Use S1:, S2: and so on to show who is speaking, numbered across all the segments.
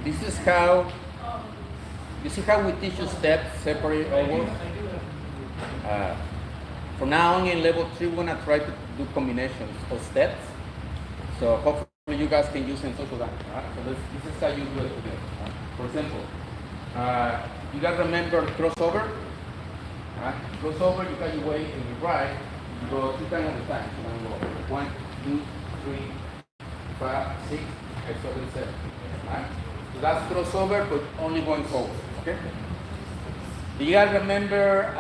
S1: This is how, you see how we teach you steps, separate always? From now on in level 3, we're gonna try to do combinations of steps. So hopefully you guys can use in social dance. So this is how you do it today. For example, you guys remember crossover? Crossover, you got your way and you right, you go 2 times at a time. So you go 1, 2, 3, 5, 6, 7, 7. So that's crossover, but only going forward. Okay? Do you guys remember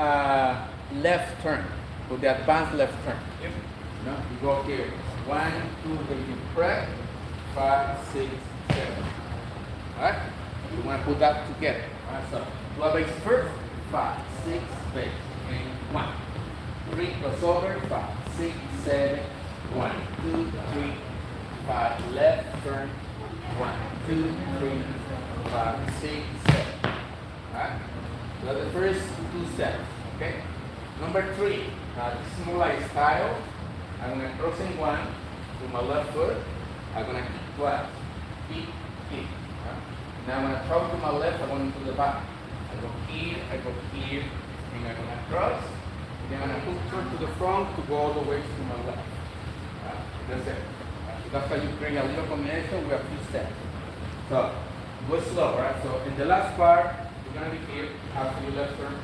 S1: left turn, with the advanced left turn? Yep. No? You go here. 1, 2, then you press 5, 6, 7. Alright? You want to put that together. Alright, so 12 base first, 5, 6, base, and 1. 3 crossover, 5, 6, 7, 1, 2, 3, 5, left turn, 1, 2, 3, 5, 6, 7. Alright? So the first 2 steps. Okay? Number 3, this is more like style. I'm going to cross in 1 to my left foot. I'm going to kick twice. Kick, kick. Now when I throw to my left, I'm going to the back. I go here, and I'm going to cross. Then I'm going to put turn to the front to go all the way to my left. That's it. So that's how you create a little combination with a few steps. So go slow, right? So in the last part, you're going to be here after your left turn.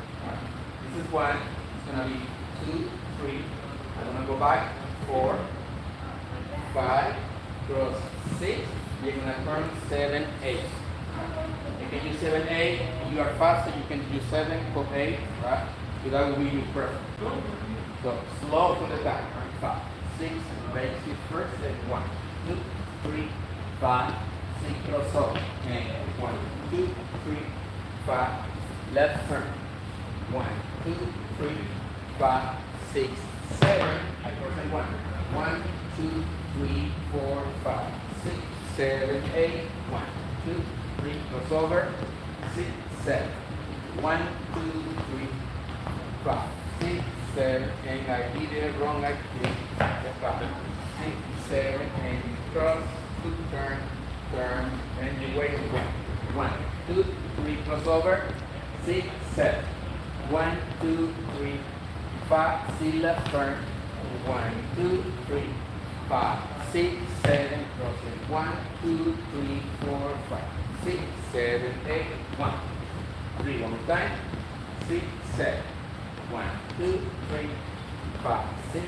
S1: This is 1. It's going to be 2, 3. I'm going to go back. 4, 5, cross 6, you're going to turn 7, 8. You can use 7, 8. If you are faster, you can use 7 for 8, right? So that will be your perfect. So slow from the back. 5, 6, basic first, then 1, 2, 3, 5, 6, cross over. And 1, 2, 3, 5, left turn. 1, 2, 3, 5, 6, 7. I cross in 1. 1, 2, 3, 4, 5, 6, 7, 8. 1, 2, 3, crossover. 6, 7. 1, 2, 3, 5, 6, 7, and I did it wrong like this. 5, 6, 7, and you cross, 2, turn, and you wait 1, 2, 3, crossover. 6, 7. 1, 2, 3, 5, see left turn. 1, 2, 3, 5, 6, 7, crossing. 1, 2, 3, 4, 5, 6, 7, 8, 1, 3, one more time. 6, 7, 1, 2, 3, 5, 6.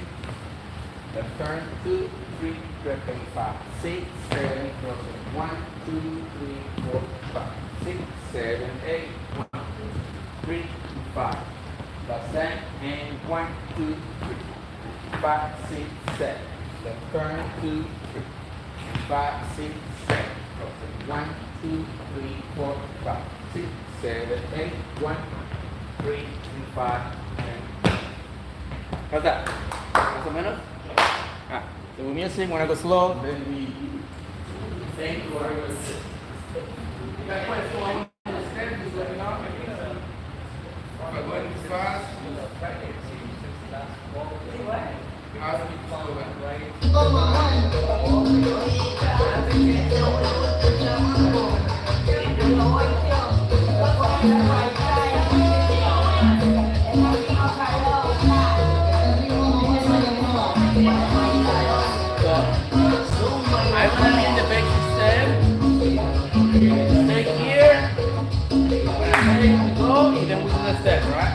S1: Left turn. 2, 3, tripping. 5, 6, 7, crossing. 1, 2, 3, 4, 5, 6, 7, 8, 1, 3, 5. That's 10, and 1, 2, 3, 5, 6, 7. Left turn, 2, 3, 5, 6, 7. Crossing. 1, 2, 3, 4, 5, 6, 7, 8, 1, 3, 5, and how's that? Más o menos? So with music, when I go slow, then we think what I was saying. You got questions on the step, just let me know. If I go ahead and fast, how do we follow that, right? I want to in the basic step. Stay here. When I say to go, and then we do the step, right?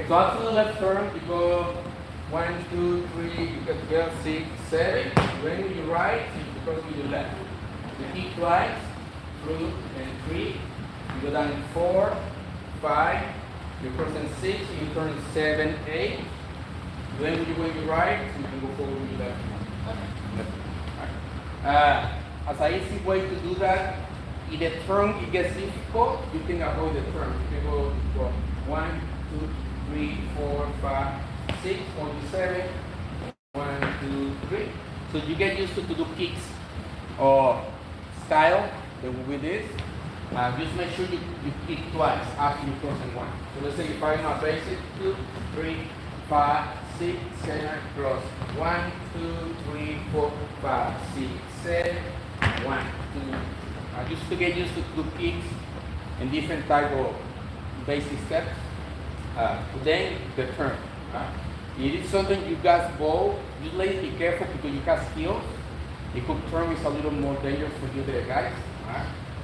S1: So after the left turn, you go 1, 2, 3, you can go 6, 7. When you right, you cross with your left. You keep twice, 2 and 3. You go down in 4, 5. You cross in 6, you turn in 7, 8. Then when you go in your right, you can go forward with your left. As an easy way to do that, if the turn it gets difficult, you can avoid the turn. You can go 1, 2, 3, 4, 5, 6, 7, 1, 2, 3. So you get used to do kicks or style that will be this. Just make sure you kick twice after you cross in 1. So let's say if I know basic 2, 3, 5, 6, 7, cross 1, 2, 3, 4, 5, 6, 7, 1, 2. Just to get used to do kicks and different type of basic steps. Then the turn. It is something you guys both, just be careful because you have skills. The hook turn is a little more dangerous for you the guys.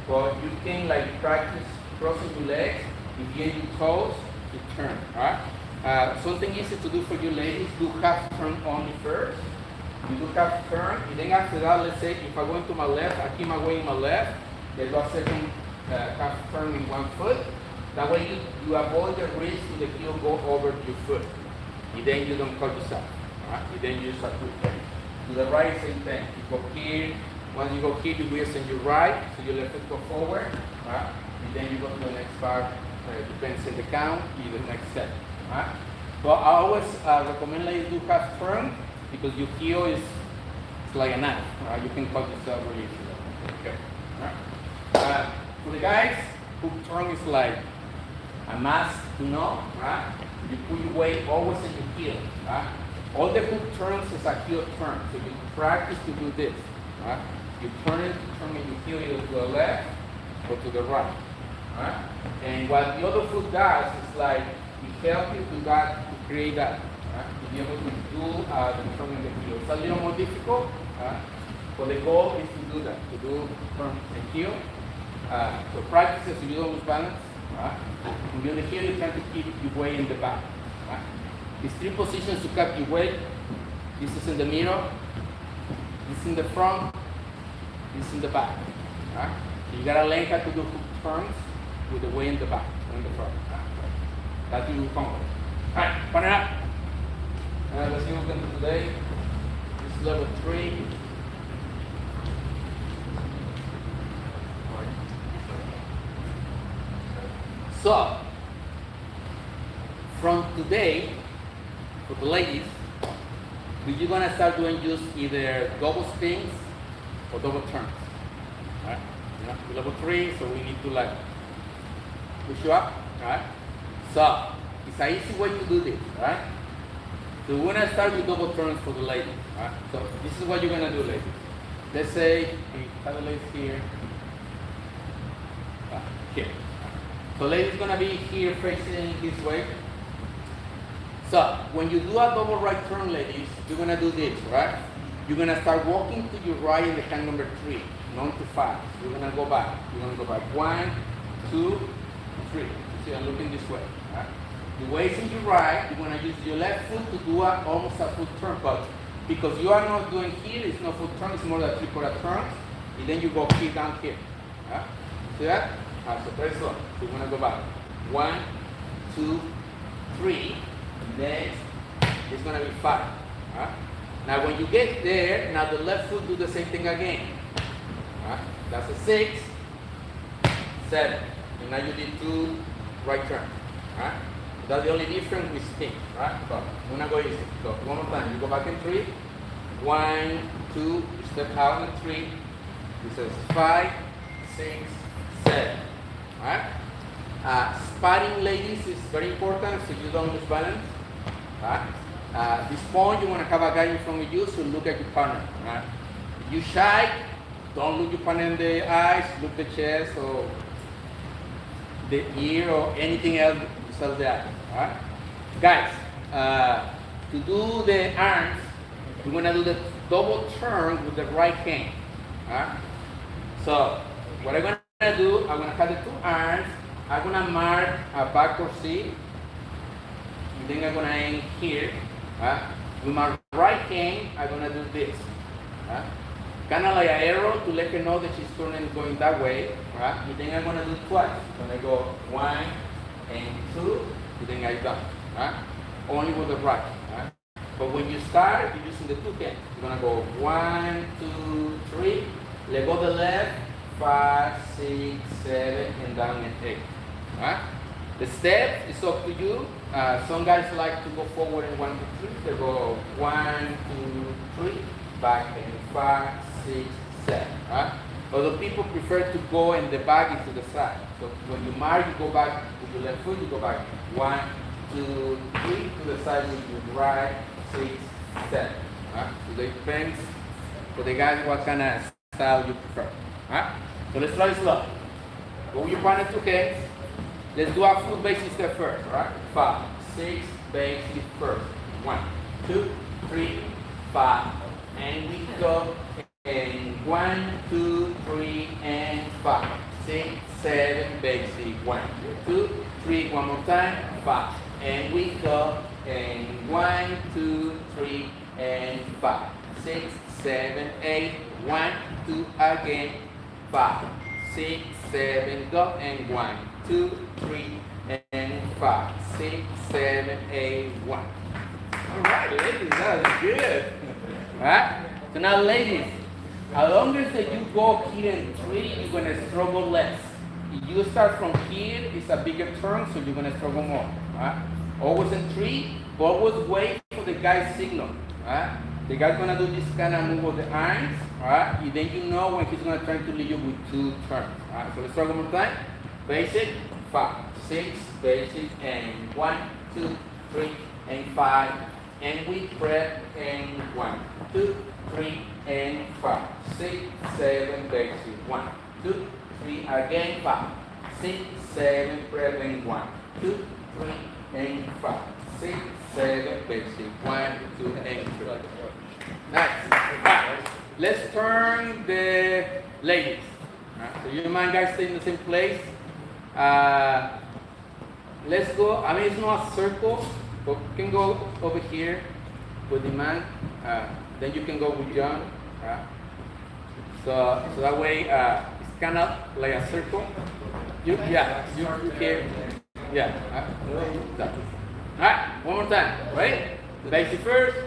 S1: But you can like practice crossing your legs, if you get your toes, you turn. Something easy to do for you ladies, do half turn only first. You do half turn, and then after that, let's say if I go into my left, I keep my weight in my left, then do a second half turn in one foot. That way you avoid the risk to the heel go over your foot. And then you don't cut yourself. And then you just have to turn. To the right, same thing. You go here. Once you go here, you twist and you right. So your left foot go forward. And then you go to the next part. Depends on the count, the next step. But I always recommend that you do half turn because your heel is like a knife. You can cut yourself really easily. Okay. For the guys, hook turn is like a must to know. You put your weight always in your heel. All the hook turns is a heel turn. So you practice to do this. You turn it, turning your heel either to the left or to the right. And what the other foot does is like it helps you to create that. To be able to do the turn in the heel. It's a little more difficult, but the goal is to do that, to do turn and heel. So practice so you don't lose balance. When you're in the heel, you're trying to keep your weight in the back. These three positions to keep your weight. This is in the middle, this is in the front, this is in the back. So you gotta learn how to do turns with the weight in the back, in the front. That's what you come with. Alright, partner up. Let's see what we can do today. This is level 3. So, from today, for the ladies, you're gonna start doing just either double spins or double turns. Alright? Level 3, so we need to like push you up. Alright? So, it's an easy way to do this. Alright? So we're gonna start with double turns for the ladies. Alright? So this is what you're gonna do, ladies. Let's say we have the ladies here. Here. So ladies gonna be here facing this way. So when you do a double right turn, ladies, you're gonna do this, right? You're gonna start walking to your right in the count number 3, not to 5. You're gonna go back. You're gonna go back 1, 2, 3. See, I'm looking this way. Right? The waist in your right, you're gonna use your left foot to do almost a full turn, but because you are not doing here, it's not full turn, it's more like 3/4 turns, and then you go here down here. Right? See that? So very slow. So you're gonna go back. 1, 2, 3. Next, it's gonna be 5. Right? Now when you get there, now the left foot do the same thing again. Right? That's a 6, 7. And now you did 2 right turns. Right? That's the only difference with spin. Right? So we're gonna go easy. So one more time. You go back in 3. 1, 2. You step out in 3. This is 5, 6, 7. Right? Spotting, ladies, is very important so you don't lose balance. Right? This point, you want to have a guy in front of you, so look at your partner. Right? If you shy, don't look your partner in the eyes, look the chest or the ear or anything else besides that. Right? Guys, to do the arms, you're going to do the double turn with the right hand. Right? So, what I'm going to do, I'm going to have the 2 arms. I'm going to mark a backward C. And then I'm going to aim here. With my right hand, I'm going to do this. Kind of like an arrow to let her know that she's turning going that way. And then I'm going to do twice. I'm going to go 1 and 2. And then I done. Only with the right. But when you start, you're using the 2 hands. You're going to go 1, 2, 3. Let go the left. 5, 6, 7, and down and 8. The step is up to you. Some guys like to go forward in 1, 2, 3. They go 1, 2, 3, back and 5, 6, 7. Other people prefer to go in the back and to the side. So when you mark, you go back with your left foot. You go back 1, 2, 3 to the side with your right, 6, 7. So it depends for the guys what kind of style you prefer. So let's try slow. Go with your partner 2 hands. Let's do our full basic step first, alright? 5, 6, basic first. 1, 2, 3, 5. And we go. And 1, 2, 3, and 5. 6, 7, basic. 1, 2, 3. One more time. 5. And we go. And 1, 2, 3, and 5. 6, 7, 8. 1, 2, again. 5, 6, 7, go, and 1, 2, 3, and 5, 6, 7, 8, 1. All right, ladies, that was good. All right. So now, ladies, as long as you go here in 3, you're gonna struggle less. If you start from here, it's a bigger turn, so you're gonna struggle more. Right? Always in 3, but always wait for the guy's signal. Right? The guy's gonna do this kind of move with the arms, alright? And then you know when he's gonna try to lead you with 2 turns. Alright, so let's try one more time. Basic, 5, 6, basic, and 1, 2, 3, and 5. And we prep, and 1, 2, 3, and 5. 6, 7, basic, 1, 2, 3, again, 5. 6, 7, prep, and 1, 2, 3, and 5. 6, 7, basic. 1, 2, and 3. Nice. Right. Let's turn the ladies. So you mind guys stay in the same place? Let's go. I mean, it's not a circle, but you can go over here with the man. Then you can go with John. So that way it's kind of like a circle. You here. Yeah. All right. One more time. Right? Basic first.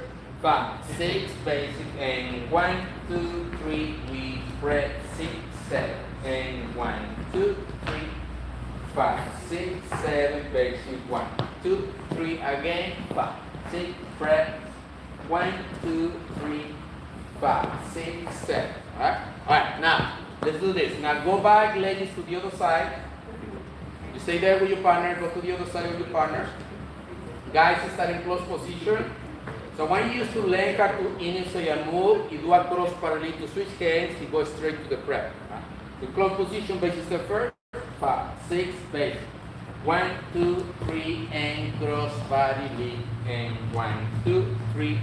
S1: 5, 6, basic, and 1, 2, 3. We spread 6, 7, and 1, 2, 3, 5, 6, 7, basic, 1, 2, 3, again, 5, 6, spread, 1, 2, 3, 5, 6, 7. All right. Now let's do this. Now go back, ladies, to the other side. You stay there with your partner. Go to the other side with your partner. Guys, start in close position. So when you use tu lenca, tu inicio y move, y do a cross parallel to switch hands, you go straight to the prep. The close position basis the first, 5, 6, base. 1, 2, 3, and cross body lead, and 1, 2, 3.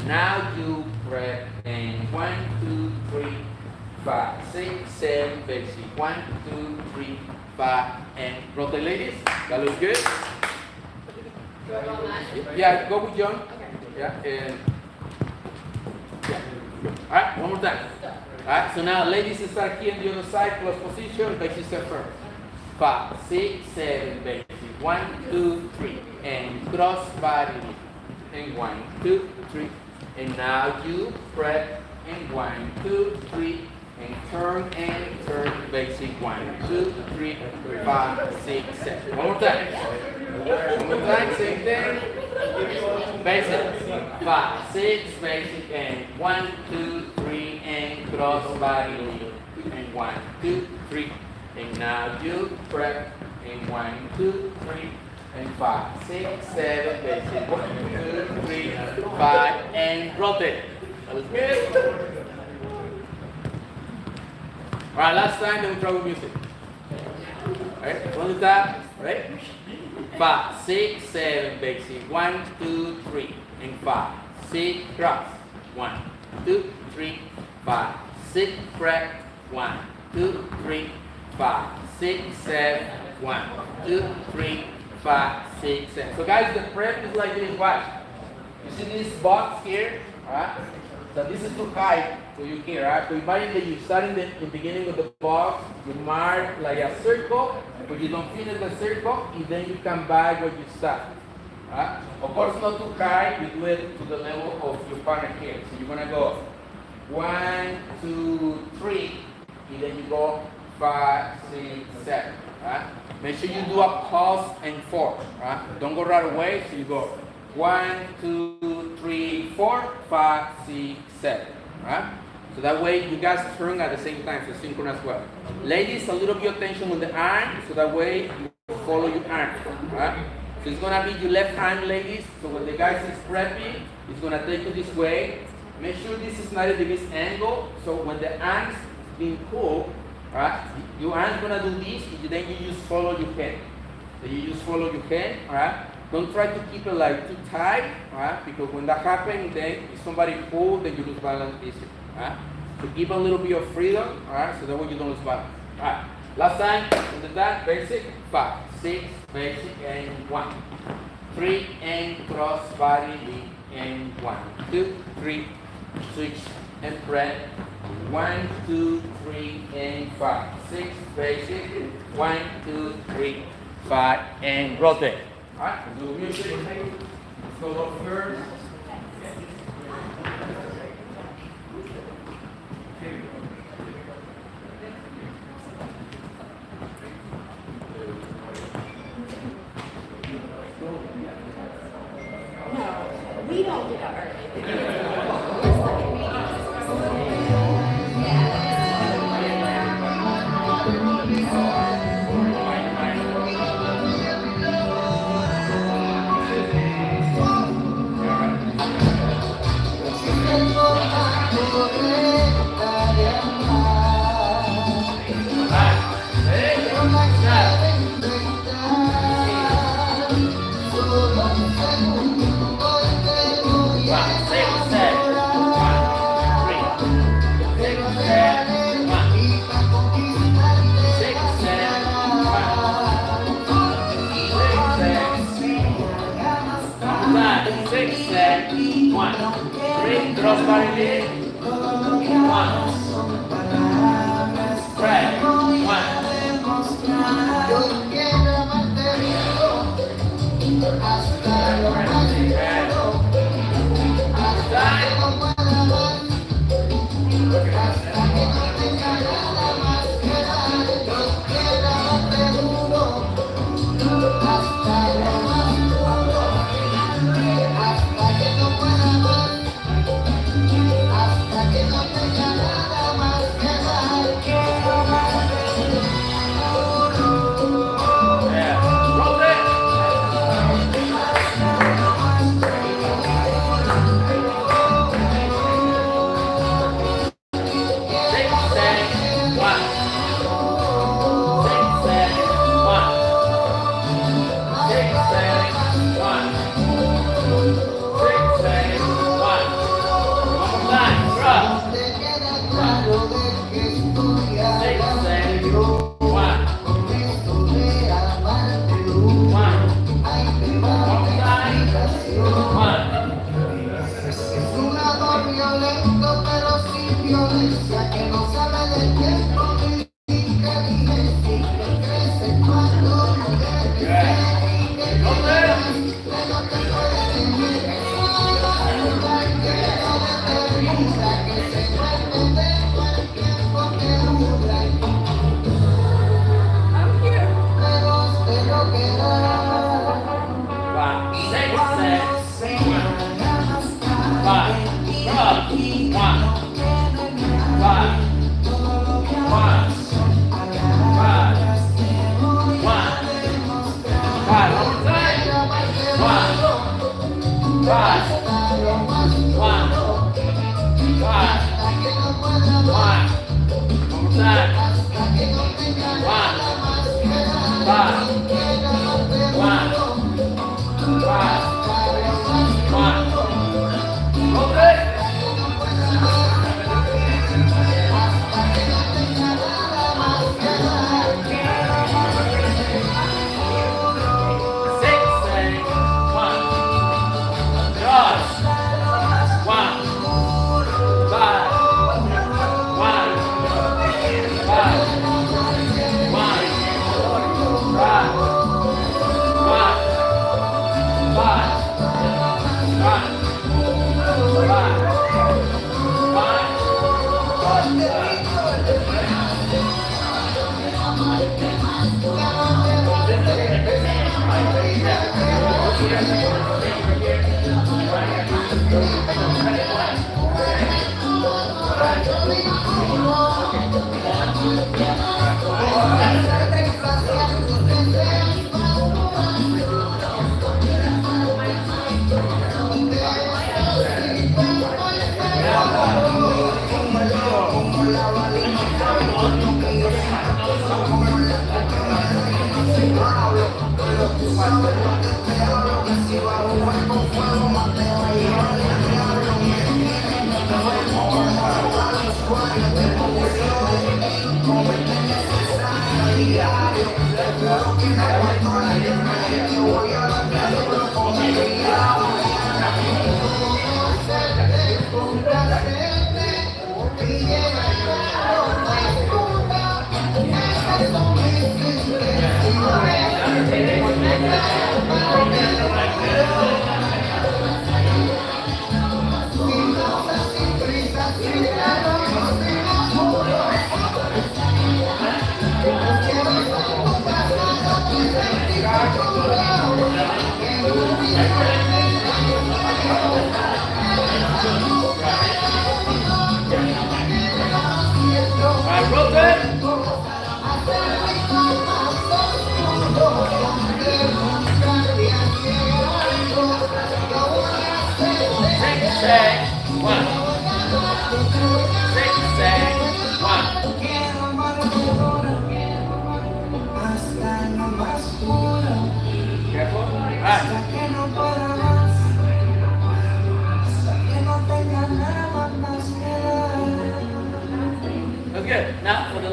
S1: Now you prep, and 1, 2, 3, 5, 6, 7, basic. 1, 2, 3, 5, and rotate, ladies. That looks good. Yeah, go with John. Okay. Yeah, and yeah. All right, one more time. All right, so now ladies start here on the other side, close position, basic step first. 5, 6, 7, basic. 1, 2, 3, and cross body. And 1, 2, 3, and now you prep. And 1, 2, 3, and turn, basic. 1, 2, 3, 5, 6, 7. One more time. One more time, same thing. Basic. 5, 6, basic, and 1, 2, 3, and cross body lead. And 1, 2, 3, and now you prep. And 1, 2, 3, and 5, 6, 7, basic. 1, 2, 3, 5, and rotate. That was good. All right, last time, then we try with music. All right, one time, right? 5, 6, 7, basic. 1, 2, 3, and 5, 6, cross. 1, 2, 3, 5, 6, prep. 1, 2, 3, 5, 6, 7. 1, 2, 3, 5, 6, 7. So guys, the prep is like this. Watch. You see this box here? All right. So this is too high for you here, right? So imagine that you start in the beginning of the box, you mark like a circle, but you don't finish the circle, and then you come back where you start. Right? Of course, not too high, you do it to the level of your partner here. So you're gonna go 1, 2, 3, and then you go 5, 6, 7. Right? Make sure you do a pause and 4. Right? Don't go right away, so you go 1, 2, 3, 4, 5, 6, 7. Right? So that way you guys turn at the same time, so synchronous well. Ladies, a little bit of tension on the arm, so that way you follow your arm. Right? So it's gonna be your left arm, ladies. So when the guy is prepping, it's gonna take you this way. Make sure this is not at this angle. So when the arm's being pulled, right, your arm's gonna do this, and then you just follow your hand. So you just follow your hand, right? Don't try to keep it like too tight, right? Because when that happens, then if somebody pulls, then you lose balance easily, right? So give a little bit of freedom, right? So that way you don't lose balance. All right. Last time, with that, basic, 5, 6, basic, and 1. 3, and cross body, lead, and 1, 2, 3, switch, and press. 1, 2, 3, and 5, 6, basic, 1, 2, 3, 5, and rotate. All right, do music. Let's go up first.
S2: No, we don't get up early.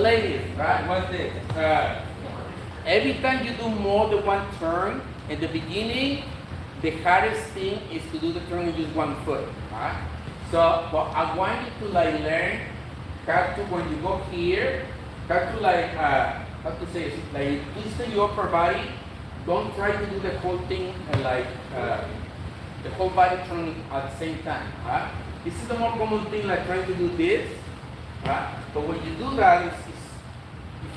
S1: ladies, right? What's this? Every time you do more than one turn, in the beginning, the hardest thing is to do the turn with just one foot, right? So, but I want you to like learn how to, when you go here, how to like, how to say it, like twist your upper body. Don't try to do the whole thing the whole body turn at the same time, right? This is the more common thing, like trying to do this, right? But when you do that, it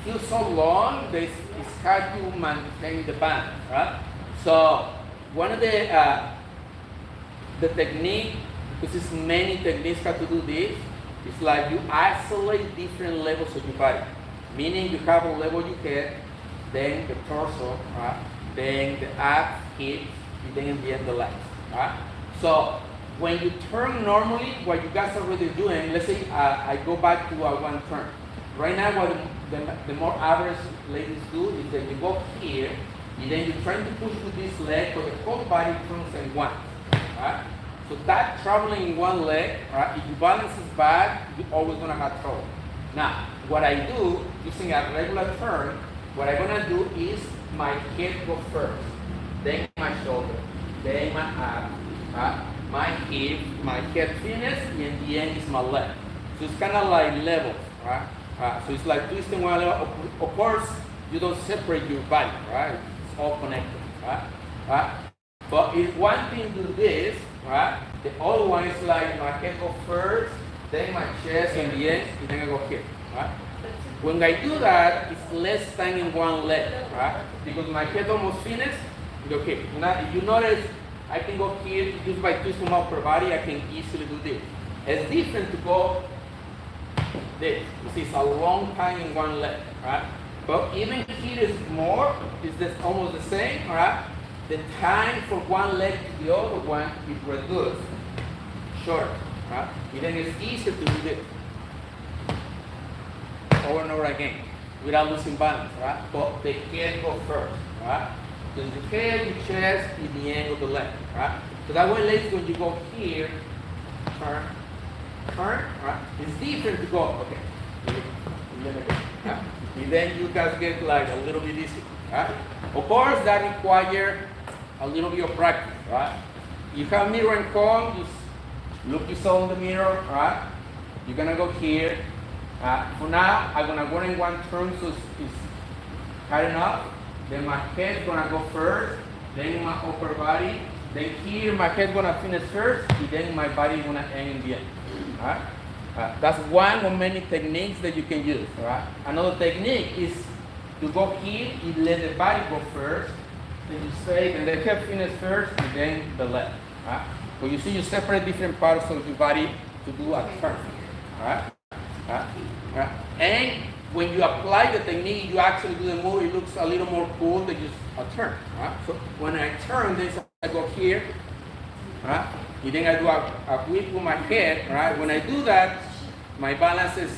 S1: feels so long that it's hard to maintain the band, right? So one of the technique, because there's many techniques how to do this, it's like you isolate different levels of your body. Meaning you have a level you head, then the torso, right? Then the abs, hips, and then in the end the legs. Right? So when you turn normally, what you guys are already doing, let's say I go back to one turn. Right now what the more average ladies do is that you go here, and then you're trying to push with this leg, but the whole body turns in one. Right? So that traveling in one leg, right, if your balance is bad, you're always gonna have trouble. Now, what I do, using a regular turn, what I'm gonna do is my head go first, then my shoulder, then my arm, my hip, my head finish, and in the end is my leg. So it's kind of like levels, right? So it's like twisting one level. Of course, you don't separate your body, right? It's all connected, right? But if one thing do this, right? The other one is like my head go first, then my chest, and the end, and then I go here, right? When I do that, it's less time in one leg, right? Because my head almost finished, go here. Now, if you notice, I can go here just by twisting my upper body, I can easily do this. It's different to go this. You see, it's a long time in one leg, right? But even here is more, it's just almost the same, right? The time from one leg to the other one is reduced, shorter, right? And then it's easier to do this over and over again without losing balance, right? But the head go first, right? So the head, the chest, and the end of the leg, right? So that way, ladies, when you go here, turn, right? It's different to go, okay. Right? And then you guys get like a little bit easier, right? Of course, that requires a little bit of practice, right? You have mirror and comb, just look yourself in the mirror, right? You're gonna go here. For now, I'm gonna go in one turn, so it's high enough. Then my head's gonna go first, then my upper body, then here my head's gonna finish first, and then my body gonna end in the end. Right? That's one of many techniques that you can use. Right? Another technique is to go here and let the body go first, then you stay, and the head finish first, and then the leg. Right? But you see, you separate different parts of your body to do a turn. Right? And when you apply the technique, you actually do the move, it looks a little more cool than just a turn. Right? So when I turn, then I go here, right? And then I do a whip with my head. Right? When I do that, my balance is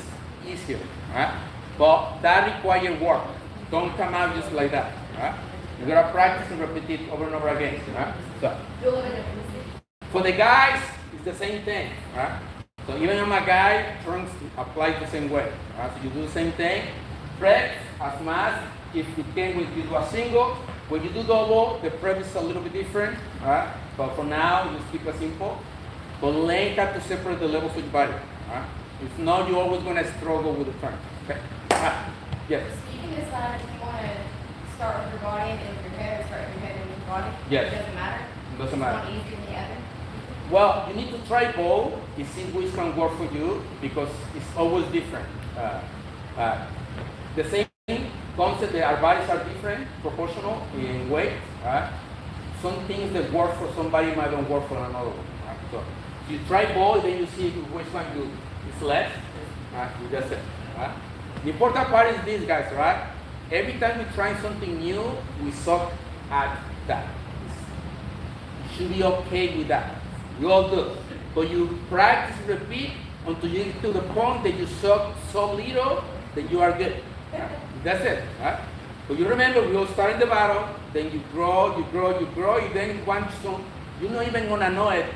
S1: easier. Right? But that requires work. Don't come out just like that. Right? You gotta practice and repeat it over and over again. Right? So, for the guys, it's the same thing. Right? So even if a guy turns applies the same way. Right? So you do the same thing. Prep as much if you can when you do a single. When you do double, the prep is a little bit different. Right? But for now, just keep it simple. But learn how to separate the levels of your body. Right? If not, you're always going to struggle with the turn. Okay? Right? Yes?
S2: You can decide if you want to start with your body and then with your head, or start with your head and with your body.
S1: Yes.
S2: It doesn't matter.
S1: It doesn't matter.
S2: It's one easier than the other.
S1: Well, you need to try both and see which can work for you because it's always different. The same concept that our bodies are different, proportional in weight. Right? Some things that work for somebody might not work for another one. Right? So you try both, then you see which one is less. Right? You just it. Right? The important part is this, guys. Right? Every time we try something new, we suck at that. You should be okay with that. You all do. But you practice, repeat until you get to the point that you suck so little that you are good. Right? That's it. Right? But you remember, we all start in the bottom, then you grow, and then once you're not even gonna know it,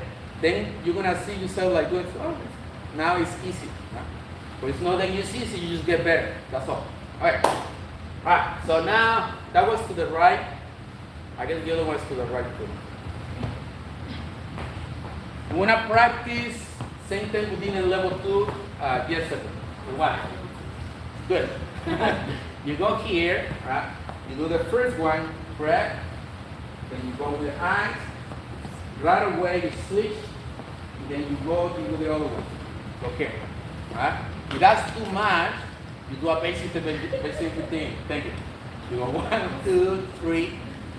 S1: then you're gonna see yourself like doing, oh, now it's easy. Right? But it's not that you see, so you just get better. That's all. Alright. Alright, so now that was to the right. I guess the other one's to the right too. You wanna practice same thing we did in level 2 yesterday. One. Good. You go here, right? You do the first one, correct? Then you go with the hands. Right away you switch. And then you go to do the other one. Okay. Right? If that's too much, you do a basic thing. Thank you. You go 1, 2, 3,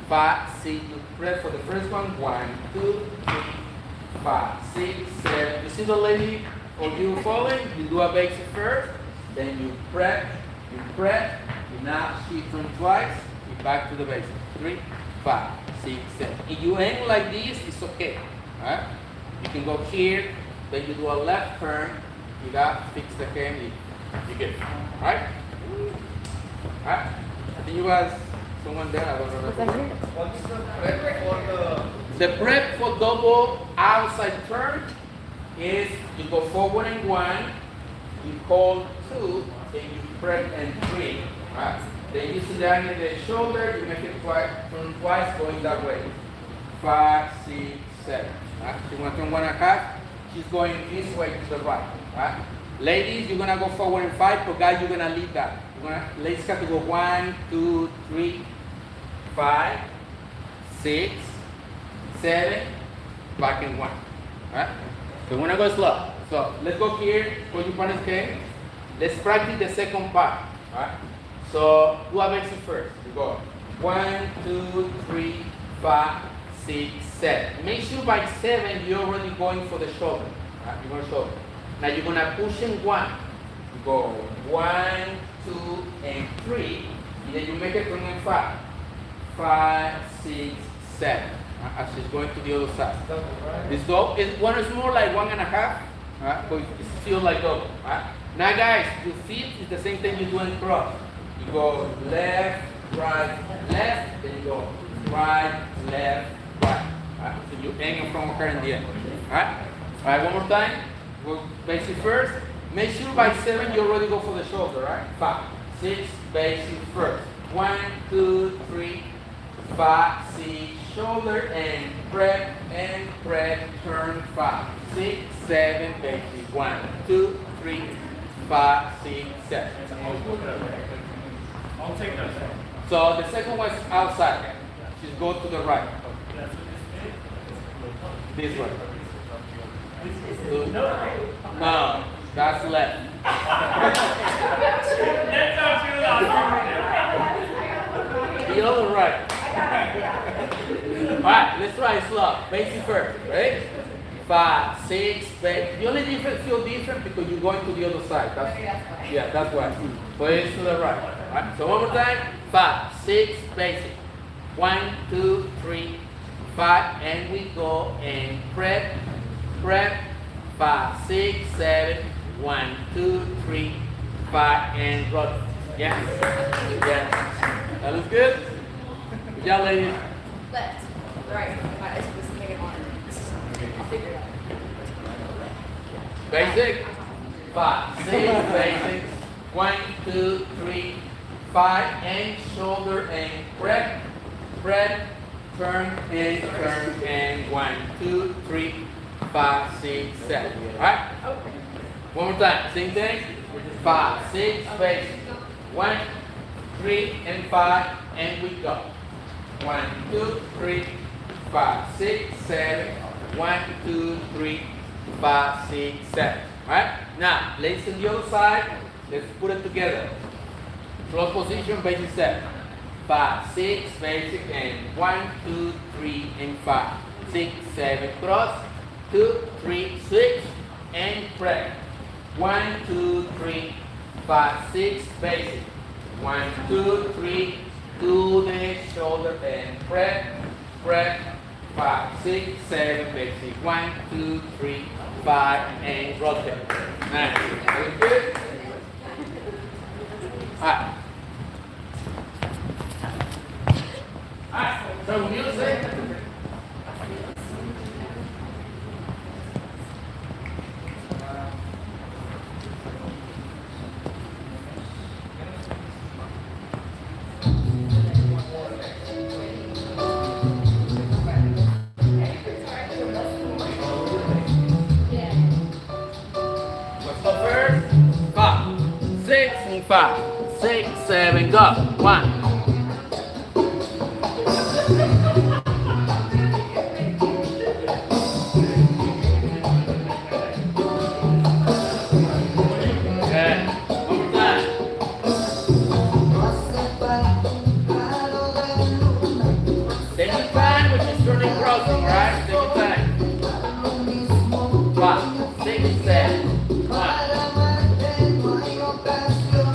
S1: 5, 6. You press for the first one. 1, 2, 3, 5, 6, 7. You see the lady or you falling? You do a basic first. Then you press. You now shift turn twice. You back to the basic. 3, 5, 6, 7. If you aim like this, it's okay. Right? You can go here. Then you do a left turn. You got fix the camera. You get it. Alright? Alright? I think you guys, someone there, I don't remember.
S3: What's the prep for
S1: The prep for double outside turn is you go forward and 1, you hold 2, then you prep and 3. Right? Then you sit down in the shoulder, you make it twice, turn twice, going that way. 5, 6, 7. Right? You want to turn 1.5, she's going this way to the right. Right? Ladies, you're gonna go forward in 5, but guys, you're gonna lead that. Ladies have to go 1, 2, 3, 5, 6, 7, back in 1. Alright? So we're gonna go slow. So let's go here, put your partners came. Let's practice the second part. Alright? So do a basic first. You go 1, 2, 3, 5, 6, 7. Make sure by 7 you're already going for the shoulder. Alright? You're going shoulder. Now you're gonna push in 1. You go 1, 2, and 3. And then you make it turn in 5. 5, 6, 7. As she's going to the other side. This double is one is more like 1.5. But it's still like double. Now guys, your feet is the same thing you do in cross. You go left, right, left, then you go right, left, right. So you aim from her in the end. Alright, one more time. Go basic first. Make sure by 7 you already go for the shoulder, right? 5, 6, basic first. 1, 2, 3, 5, 6, shoulder and prep, turn 5, 6, 7, basic. 1, 2, 3, 5, 6, 7.
S3: I'll take that.
S1: So the second one is outside. Just go to the right. This way. No, that's left. The other right. Alright, let's try it slow. Basic first, right? 5, 6, basic. The only difference feel different because you're going to the other side. That's why. But it's to the right. Alright, so one more time. 5, 6, basic. 1, 2, 3, 5, and we go and prep. 5, 6, 7, 1, 2, 3, 5, and rotate. Yes. That looks good? Good job, ladies.
S2: Left. Right. I just make it harder. I'll figure it out.
S1: Basic. 5, 6, basic. 1, 2, 3, 5, and shoulder and prep, turn and 1, 2, 3, 5, 6, 7. Alright? One more time. Same thing. 5, 6, basic. 1, 3, and 5, and we go. 1, 2, 3, 5, 6, 7. 1, 2, 3, 5, 6, 7. Alright? Now, ladies on the other side, let's put it together. Close position, basic 7. 5, 6, basic, and 1, 2, 3, and 5. 6, 7, cross. 2, 3, switch, and press. 1, 2, 3, 5, 6, basic. 1, 2, 3, to the shoulder and press. 5, 6, 7, basic. 1, 2, 3, 5, and rotate. Nice. Very good. Alright. Alright, so music. 5, 6, 7, go. 1. Good. One more time. Take your time, which is turning crossing, right? Take your time. 5, 6, 7, 1. Good.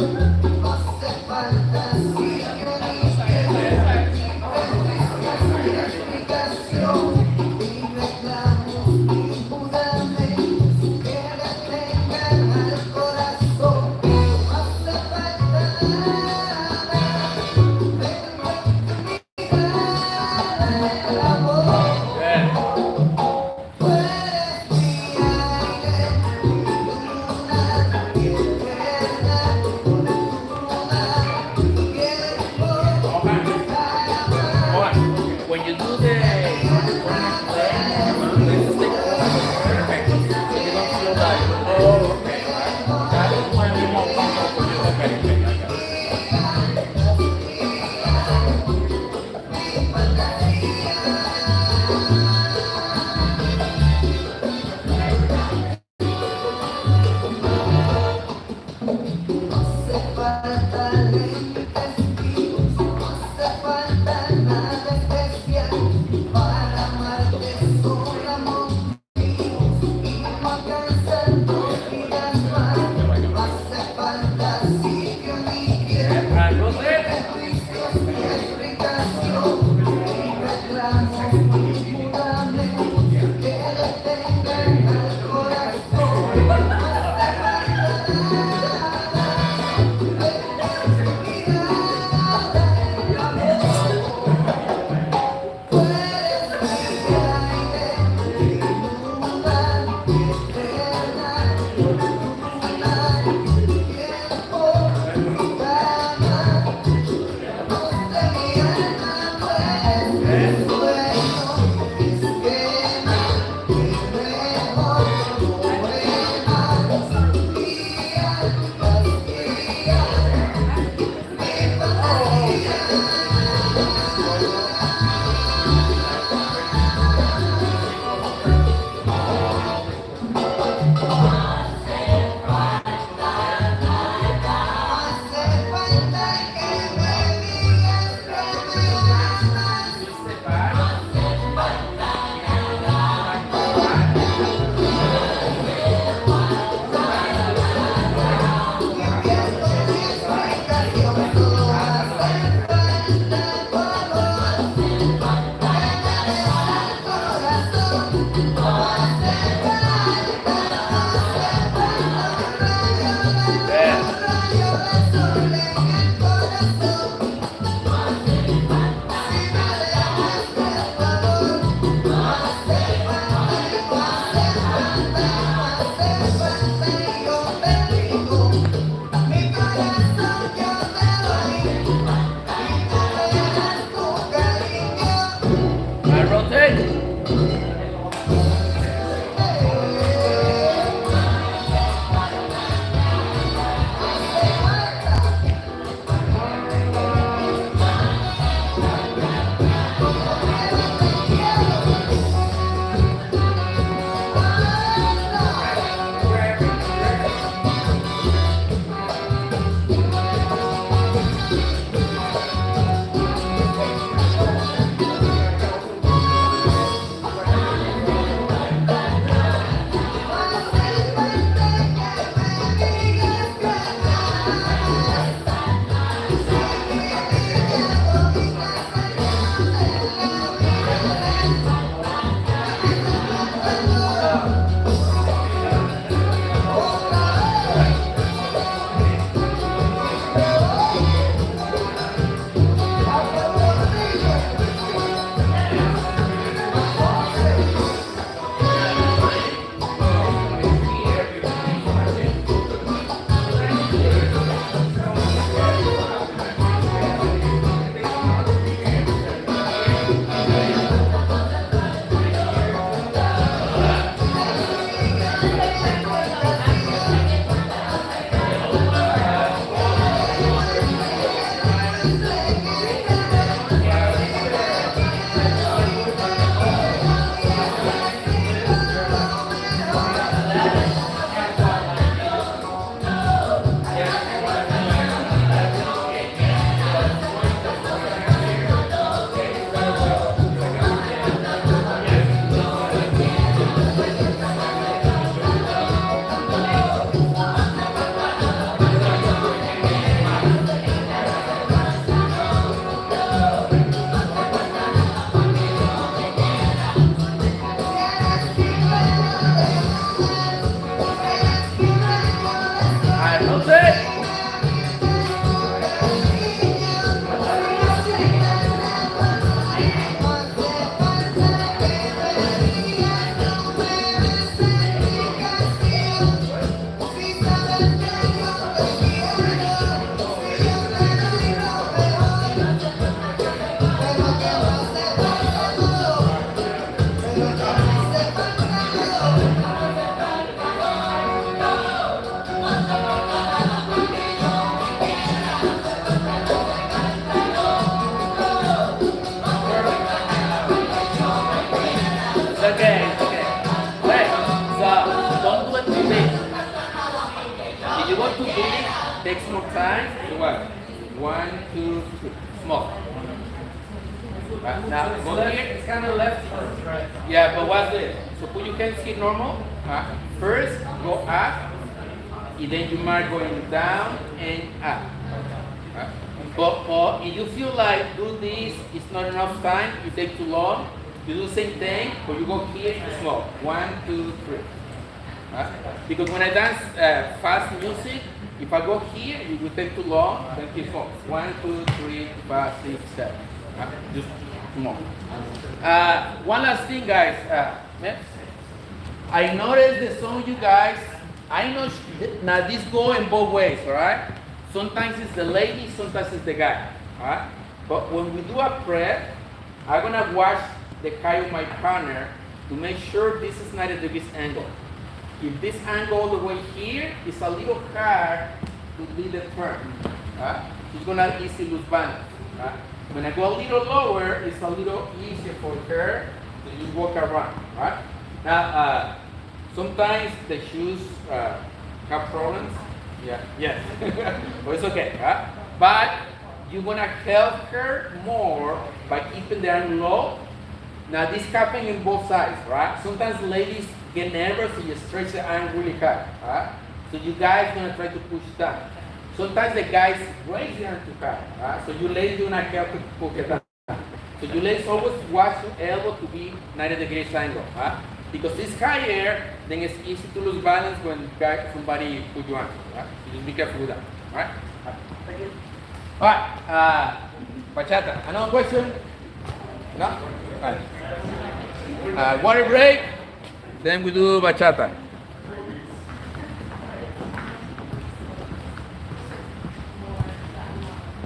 S1: time. So what? 1, 2, 3. Small. Now go here.
S3: It's kind of left first, right?
S1: Yeah, but what's this? So put your hands here normal. First, go up. And then you mark going down and up. But if you feel like do this, it's not enough time, you take too long, you do the same thing, but you go here and slow. 1, 2, 3. Because when I dance fast music, if I go here, it will take too long, then keep going. 1, 2, 3, 5, 6, 7. Just more. One last thing, guys. I noticed that some of you guys, I know now this go in both ways, all right? Sometimes it's the lady, sometimes it's the guy, all right? But when we do a prep, I'm gonna watch the eye of my partner to make sure this is 90 degrees angle. If this angle all the way here is a little hard to lead the turn, she's gonna easily lose balance. When I go a little lower, it's a little easier for her to just walk around, right? Now, sometimes the shoes have problems. Yeah, yes. But it's okay, right? But you're gonna help her more by keeping the arm low. Now this happens in both sides, right? Sometimes ladies get nervous and you stretch the arm really hard, right? So you guys gonna try to push down. Sometimes the guys raise the arm too hard, right? So you ladies do not help to push it down. So you ladies always watch your elbow to be 90 degrees angle, right? Because it's higher, then it's easy to lose balance when somebody put you on, right? So just be careful with that, right? Thank you. All right, bachata. Another question? No? All right. Water break, then we do bachata.